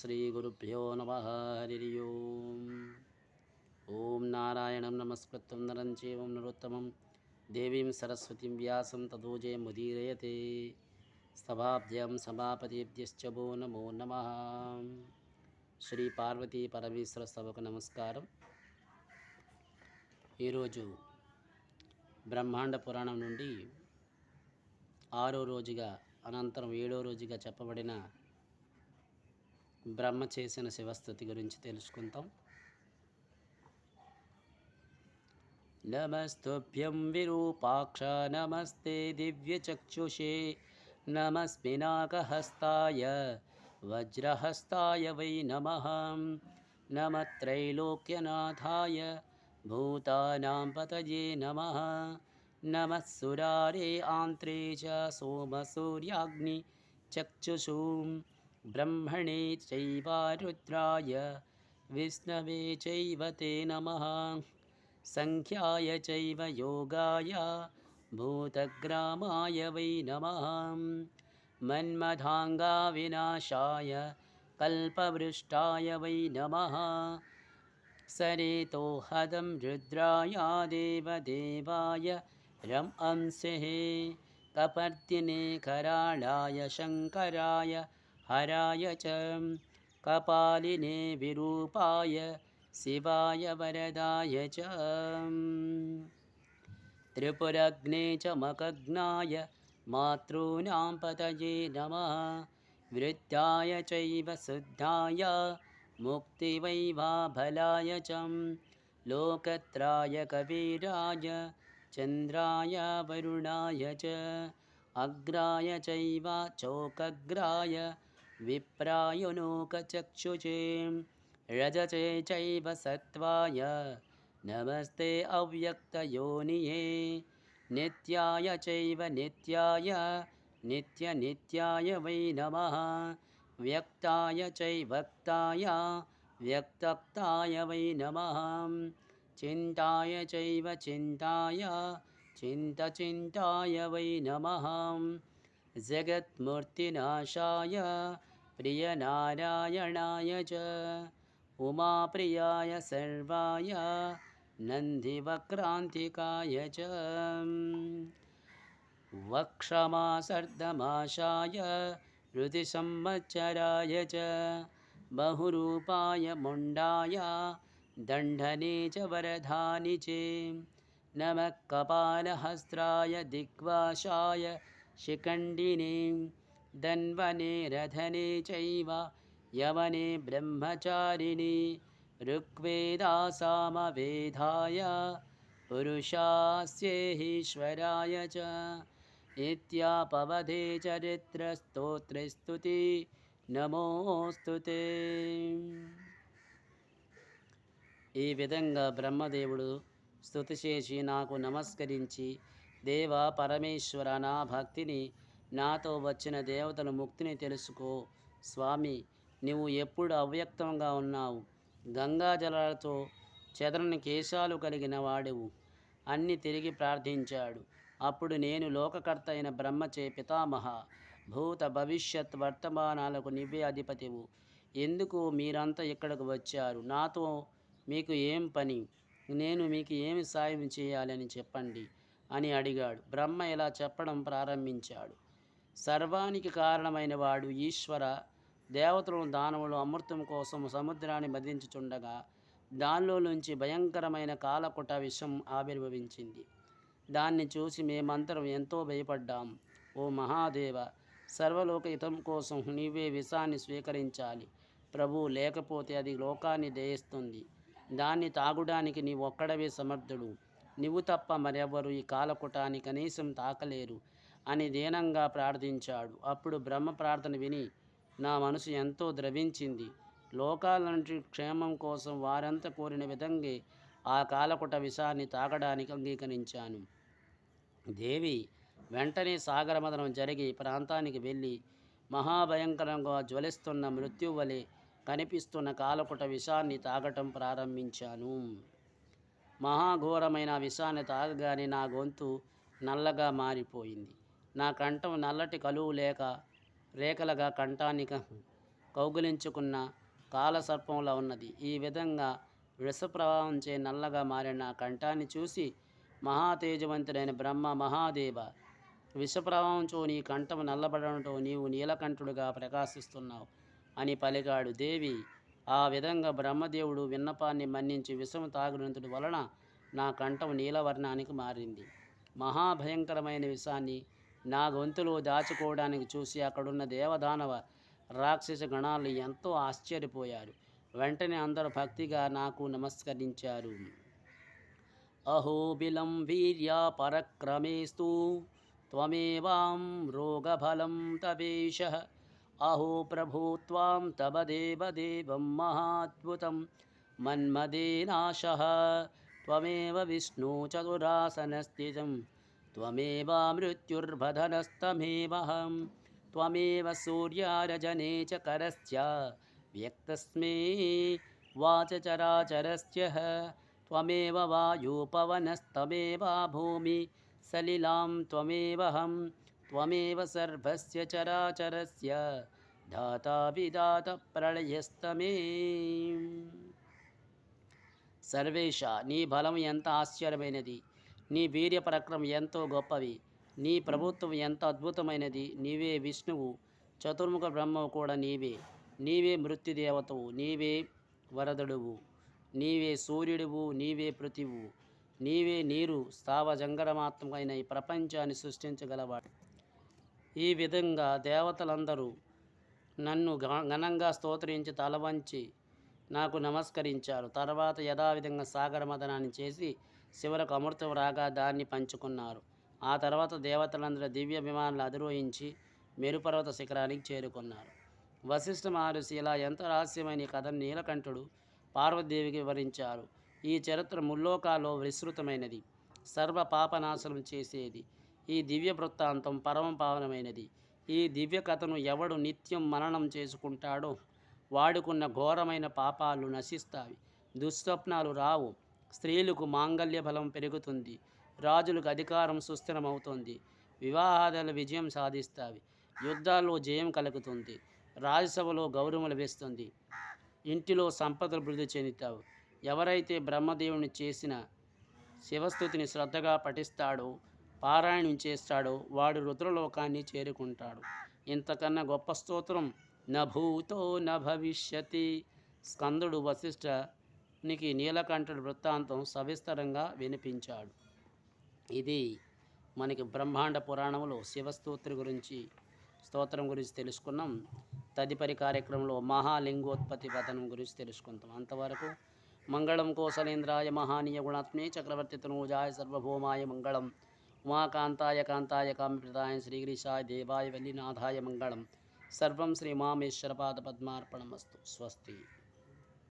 శ్రీగురుభ్యో నమః. హరి ఓం. ఓం నారాయణం నమస్కృత్యం నరం చైవ నరోత్తమం దేవీం సరస్వతిం వ్యాసం తతో జయముదీరయతే. స్తభాభ్యాం సభాపతిభ్యశ్చ భో నమో నమః. శ్రీ పార్వతీ పరమేశ్వర సభకు నమస్కారం. ఈరోజు బ్రహ్మాండ పురాణం నుండి 6వ రోజుగా అనంతరం 7వ రోజుగా చెప్పబడిన బ్రహ్మ చేసిన శివస్థుతి గురించి తెలుసుకుంటాం. నమస్తుభ్యం విరూపాక్ష నమస్తే దివ్యచక్షుషే నమస్మినాకహస్తాయ వజ్రహస్తాయ వై నమః. నమత్రైలోక్యనాథాయ భూతానాం పతయే నమః. నమః సురారే ఆంత్రే చ సోమసూర్యాగ్ని చక్షుషు బ్రహ్మణే చైవ రుద్రాయ విష్ణవే చైవ తే నమః. సంఖ్యాయ చైవ యోగాయ భూతగ్రామాయ వై నమః. మన్మథాంగా వినాశాయ కల్పవృష్టాయ వై నమః. సరేతో హదం రుద్రాయ దేవదేవాయ రం అంశః. కపర్దినే కరాళాయ శంకరాయ హరాయ చ. కపాలినే విరూపాయ శివాయ వరదాయ చ. త్రిపురగ్నే చ మఖగ్నాయ మాతॄణాం పతయే నమః. వృద్ధాయ చైవ శుద్ధాయ ముక్తివైవాభలాయ చ. లోకత్రాయ కవీరాయ చంద్రాయ వరుణాయ చ. అగ్రాయ చైవ చౌకగ్రాయ విప్రాయ నోకచక్షుషే. రజతే చైవ సత్వాయ నమస్తే అవ్యక్తయోనియే. నిత్యాయ చైవ నిత్యాయ నిత్యనిత్యాయ వై నమః. వ్యక్తాయ చైవక్తాయ వ్యక్తక్తాయ వై నమః. చింతాయ చైవ చింతాయ చింతచింతాయ వై నమః. జగన్మూర్తినాశాయ ప్రియనారాయణాయ చ. ఉమాప్రియాయ సర్వాయ నందివక్రాంతికాయ చ. వక్షమాసర్ధమాశాయ ఋతిసంవత్సరాయ చ. బహురూపాయ ముండాయ దండనే చ వరధాని చే. నమః కపాలహస్త్రాయ దిగ్వాసాయ శిఖండినే. ధన్వనే రథనే చైవ యవనే బ్రహ్మచారిణి. ఋగ్వేదాసామవేదాయ పురుషాస్యేశ్వరాయ చ. ఇత్యాపవధే చరిత్రస్తోత్రస్తుతి నమోస్తుతే. ఈ విధంగా బ్రహ్మదేవుడు స్తుతి చేసి నాకు నమస్కరించి, దేవా పరమేశ్వర, నా భక్తిని, నాతో వచ్చిన దేవతల ముక్తిని తెలుసుకో. స్వామి, నీవు ఎప్పుడు అవ్యక్తంగా ఉన్నావు. గంగాజలాలతో చెదరని కేశాలు కలిగిన వాడెవు అన్ని తిరిగి ప్రార్థించాడు. అప్పుడు నేను లోకకర్త అయిన బ్రహ్మచే పితామహ భూత భవిష్యత్ వర్తమానాలకు నీవే అధిపతివు. ఎందుకు మీరంతా ఇక్కడికి వచ్చారు? నాతో మీకు ఏం పని? నేను మీకు ఏమి సాయం చేయాలని చెప్పండి అని అడిగాడు. బ్రహ్మ ఇలా చెప్పడం ప్రారంభించాడు. సర్వానికి కారణమైన వాడు ఈశ్వర. దేవతలు దానవులు అమృతం కోసం సముద్రాన్ని మదించుచుండగా దానిలో నుంచి భయంకరమైన కాలకుట విషం ఆవిర్భవించింది. దాన్ని చూసి మేమందరం ఎంతో భయపడ్డాం. ఓ మహాదేవ, సర్వలోక హితం కోసం నీవే విషాన్ని స్వీకరించాలి ప్రభు, లేకపోతే అది లోకాన్ని దయిస్తుంది. దాన్ని తాగుడానికి నీ ఒక్కడవే సమర్థుడు. నువ్వు తప్ప మరెవరు ఈ కాలకుటాన్ని కనీసం తాకలేరు అని దీనంగా ప్రార్థించాడు. అప్పుడు బ్రహ్మ ప్రార్థన విని నా మనసు ఎంతో ద్రవించింది. లోకాలంటి క్షేమం కోసం వారంతా కోరిన విధంగా ఆ కాలకుట విషాన్ని తాగడానికి అంగీకరించాను. దేవి వెంటనే సాగరమదనం జరిగి ప్రాంతానికి వెళ్ళి మహాభయంకరంగా జ్వలిస్తున్న మృత్యువలే కనిపిస్తున్న కాలకుట విషాన్ని తాగటం ప్రారంభించాను. మహాఘోరమైన విషాన్ని తాగగానే నా గొంతు నల్లగా మారిపోయింది. నా కంఠం నల్లటి కలువు లేక రేఖలుగా కంఠాన్ని కౌగిలించుకున్న కాలసర్పంలా ఉన్నది. ఈ విధంగా విషప్రవాహంచే నల్లగా మారిన కంఠాన్ని చూసి మహాతేజవంతుడైన బ్రహ్మ, మహాదేవ, విషప్రవాహంతో నీ కంఠం నల్లబడడంతో నీవు నీలకంఠుడుగా ప్రకాశిస్తున్నావు అని పలికాడు. దేవి ఆ విధంగా బ్రహ్మదేవుడు విన్నపాన్ని మన్నించి విషము తాగినందుడి వలన నా కంఠం నీలవర్ణానికి మారింది. మహాభయంకరమైన విషాన్ని నా గొంతులో దాచుకోవడానికి చూసి అక్కడున్న దేవదానవ రాక్షస గణాలు ఎంతో ఆశ్చర్యపోయారు. వెంటనే అందరూ భక్తిగా నాకు నమస్కరించారు. అహోబిలం వీర్య పరక్రమేస్తు త్వమేవాం రోగఫలం తవేశ. అహో ప్రభో త్వాం తవ దేవదేవం మహాద్భుతం మన్మదేనాశః. త్వమేవ విష్ణు చతురాసనస్థితం త్వమేవ మృత్యుర్బధనస్తమేవహం. త్వమేవ సూర్యారజనే చ కరస్య వ్యక్తస్మే వాచ చరాచరస్య. త్వమేవ వాయుపవనస్తమేవ భూమి సలిలాం త్వమేవహం. త్వమేవ సర్వస్య చరాచరస్య ధాతా విధాత ప్రళయస్తమే. సర్వేశ, నీ బలం ఎంత ఆశ్చర్యమైనది, నీ వీర్య పరాక్రమం ఎంతో గొప్పవి, నీ ప్రభుత్వం ఎంత అద్భుతమైనది. నీవే విష్ణువు, చతుర్ముఖ బ్రహ్మవు కూడా నీవే. నీవే మృత్యుదేవతవు, నీవే వరదుడువు, నీవే సూర్యుడువు, నీవే పృథివు, నీవే నీరు, స్థావ జంగరమాత్మకమైన ఈ ప్రపంచాన్ని సృష్టించగలవాడు. ఈ విధంగా దేవతలందరూ నన్ను ఘనంగా స్తోత్రించి తలవంచి నాకు నమస్కరించారు. తర్వాత యథావిధంగా సాగర మదనాన్ని చేసి చివరకు అమృతం రాగా దాన్ని పంచుకున్నారు. ఆ తర్వాత దేవతలందరూ దివ్య విమానాలు అధిరోహించి మేరుపర్వత శిఖరానికి చేరుకున్నారు. వశిష్ఠ మహర్షి ఇలా ఎంతో రహస్యమైన ఈ కథను నీలకంఠుడు పార్వతీదేవికి వివరించారు. ఈ చరిత్ర ముల్లోకాల్లో విస్తృతమైనది, సర్వ పాపనాశనం చేసేది. ఈ దివ్య వృత్తాంతం పరమ పావనమైనది. ఈ దివ్య కథను ఎవడు నిత్యం మననం చేసుకుంటాడో వాడుకున్న ఘోరమైన పాపాలు నశిస్తాయి, దుస్వప్నాలు రావు, స్త్రీలకు మాంగళ్య బలం పెరుగుతుంది, రాజులకు అధికారం సుస్థిరమవుతుంది, వివాహాల విజయం సాధిస్తాయి, యుద్ధాల్లో జయం కలుగుతుంది, రాజ్యసభలో గౌరవం లభిస్తుంది, ఇంటిలో సంపదలు వృద్ధి చెందుతావు. ఎవరైతే బ్రహ్మదేవుని చేసిన శివస్థుతిని శ్రద్ధగా పఠిస్తాడో, పారాయణం చేస్తాడో వాడు రుద్రలోకాన్ని చేరుకుంటాడు. ఇంతకన్నా గొప్ప స్తోత్రం నభూతో నభవిష్యతి. స్కందుడు వశిష్ఠునికి నీలకంఠుడి వృత్తాంతం సవిస్తరంగా వినిపించాడు. ఇది మనకి బ్రహ్మాండ పురాణంలో శివస్తోత్రం గురించి తెలుసుకున్నాం. తదుపరి కార్యక్రమంలో మహాలింగోత్పత్తి పతనం గురించి తెలుసుకుంటాం. అంతవరకు మంగళం కోసలేంద్రాయ మహానీయ గుణాత్మే చక్రవర్తి తనూజాయ సర్వభౌమాయ మంగళం. ఉమాకాంతాయ కాంతాయ కామ్యప్రదాయ శ్రీగిరీశాయ దేవాయ వల్లీనాథాయ మంగళం. సర్వం శ్రీ మామేశ్వరపాద పద్మార్పణమస్తు. స్వస్తి.